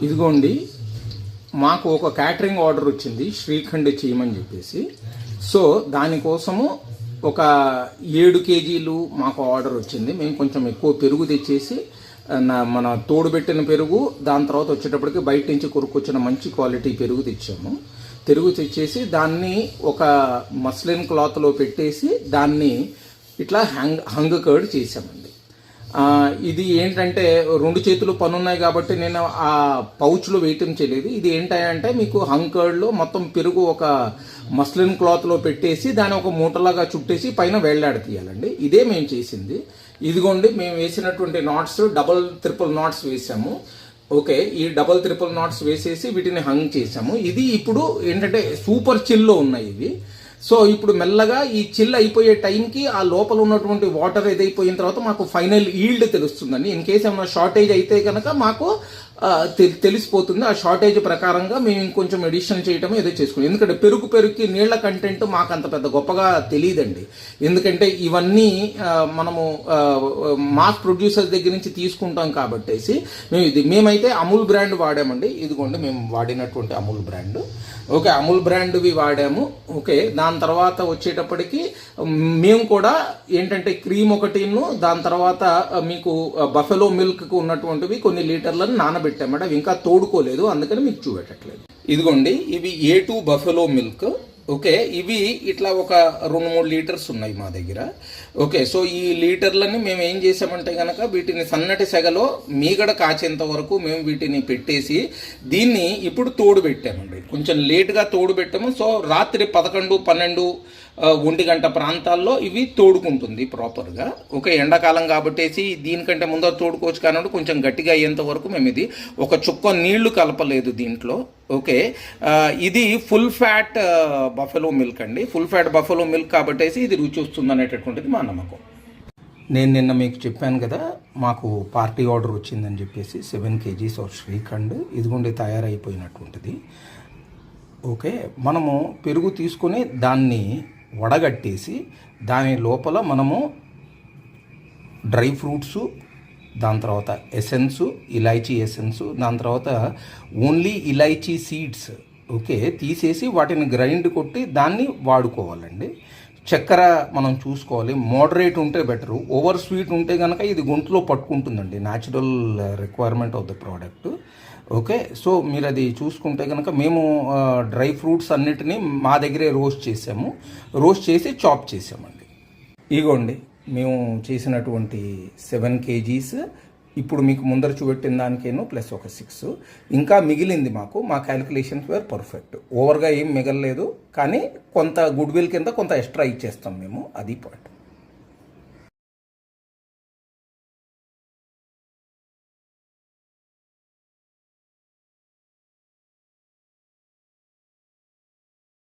ఇదిగోండి, మాకు ఒక క్యాటరింగ్ ఆర్డర్ వచ్చింది శ్రీఖండ్ చేయమని చెప్పేసి. సో దానికోసము ఒక 7 కేజీలు మాకు ఆర్డర్ వచ్చింది. మేము కొంచెం ఎక్కువ పెరుగు తెచ్చేసి మన తోడుబెట్టిన పెరుగు, దాని తర్వాత వచ్చేటప్పటికి బయట నుంచి కొనుక్కొచ్చిన మంచి క్వాలిటీ పెరుగు తెచ్చాము. పెరుగు తెచ్చేసి దాన్ని ఒక మస్లిన్ క్లాత్లో పెట్టేసి దాన్ని ఇట్లా హంగ్ కర్డ్ చేసామండి. ఇది ఏంటంటే 2 చేతులు పనున్నాయి కాబట్టి నేను ఆ పౌచ్లో వేయటం చేయలేదు. ఇది ఏంటంటే మీకు హంగ్ కర్డ్లో మొత్తం పెరుగు ఒక మస్లిన్ క్లాత్లో పెట్టేసి దాన్ని ఒక మూటలాగా చుట్టేసి పైన వేళ్లాడి తీయాలండి. ఇదే మేము చేసింది. ఇదిగోండి, మేము వేసినటువంటి నాట్స్ డబల్ ట్రిపుల్ నాట్స్ వేసాము. ఓకే, ఈ డబల్ ట్రిపుల్ నాట్స్ వేసేసి వీటిని హంగ్ చేసాము. ఇది ఇప్పుడు ఏంటంటే సూపర్ చిల్లో ఉన్నాయి ఇవి. సో ఇప్పుడు మెల్లగా ఈ చిల్ అయిపోయే టైంకి ఆ లోపల ఉన్నటువంటి వాటర్ ఏదైపోయిన తర్వాత మాకు ఫైనల్ ఈల్డ్ తెలుస్తుందండి. ఇన్ కేసు ఏమైనా షార్టేజ్ అయితే కనుక మాకు తెలిసిపోతుంది. ఆ షార్టేజ్ ప్రకారంగా మేము ఇంకొంచెం ఎడిషన్ చేయటం ఏదో చేసుకున్నాం. ఎందుకంటే పెరుగుకి నీళ్ల కంటెంట్ మాకు అంత పెద్ద గొప్పగా తెలియదండి. ఎందుకంటే ఇవన్నీ మనము మాస్ ప్రొడ్యూసర్స్ దగ్గర నుంచి తీసుకుంటాం కాబట్టేసి మేమైతే అమూల్ బ్రాండ్ వాడామండి. ఇదిగోండి, మేము వాడినటువంటి అమూల్ బ్రాండ్. ఓకే, అమూల్ బ్రాండ్వి వాడాము. ఓకే, దాని తర్వాత వచ్చేటప్పటికి మేము కూడా ఏంటంటే క్రీమ్ ఒకటిను, దాని తర్వాత మీకు బఫెలో మిల్క్ ఉన్నటువంటివి కొన్ని లీటర్లను నానబెట్టామట. అవి ఇంకా తోడుకోలేదు, అందుకని మీకు చూపెట్టట్లేదు. ఇదిగోండి, ఇవి A2 బఫెలో మిల్క్. ఓకే, ఇవి ఇట్లా ఒక 2-3 లీటర్స్ ఉన్నాయి మా దగ్గర. ఓకే, సో ఈ లీటర్లని మేము ఏం చేసామంటే కనుక వీటిని సన్నటి సెగలో మీగడ కాచేంత వరకు మేము వీటిని పెట్టేసి దీన్ని ఇప్పుడు తోడు పెట్టామండి. కొంచెం లేట్గా తోడు పెట్టాము. సో రాత్రి 11, 12, 1 గంట ప్రాంతాల్లో ఇవి తోడుకుంటుంది ప్రాపర్గా. ఓకే, ఎండాకాలం కాబట్టేసి దీనికంటే ముందర తోడుకోవచ్చు కాబట్టి కొంచెం గట్టిగా అయ్యేంత వరకు మేము ఇది ఒక చుక్క నీళ్లు కలపలేదు దీంట్లో. ఓకే, ఇది ఫుల్ ఫ్యాట్ బఫెలో మిల్క్ అండి. ఫుల్ ఫ్యాట్ బఫెలో మిల్క్ కాబట్టేసి ఇది రుచి వస్తుంది అనేటటువంటిది మా నమ్మకం. నేను నిన్న మీకు చెప్పాను కదా, మాకు పార్టీ ఆర్డర్ వచ్చిందని చెప్పేసి 7 kgs ఆఫ్ శ్రీఖండ్. ఇదిగోండి తయారైపోయినటువంటిది. ఓకే, మనము పెరుగు తీసుకొని దాన్ని వడగట్టేసి దాని లోపల మనము డ్రై ఫ్రూట్సు, దాని తర్వాత ఎసెన్సు, ఇలాచీ ఎసెన్సు, దాని తర్వాత ఓన్లీ ఇలాచీ సీడ్స్ ఓకే తీసేసి వాటిని గ్రైండ్ కొట్టి దాన్ని వాడుకోవాలండి. చక్కెర మనం చూసుకోవాలి, మోడరేట్ ఉంటే బెటరు. ఓవర్ స్వీట్ ఉంటే కనుక ఇది గొంతులో పట్టుకుంటుందండి, natural requirement of the product. Okay, so మీరు అది చూసుకుంటే కనుక మేము డ్రై ఫ్రూట్స్ అన్నిటినీ మా దగ్గరే రోస్ట్ చేసాము. రోస్ట్ చేసి చాప్ చేసామండి. ఇగోండి, మేము చేసినటువంటి 7 kgs ఇప్పుడు మీకు ముందర చూపెట్టిన దానికేనో ప్లస్ ఒక 6 ఇంకా మిగిలింది. మా క్యాలిక్యులేషన్స్ వేర్ పర్ఫెక్ట్. ఓవర్గా ఏం మిగలలేదు, కానీ కొంత గుడ్ విల్ కింద కొంత ఎక్స్ట్రా ఇచ్చేస్తాం మేము. అది పాయింట్.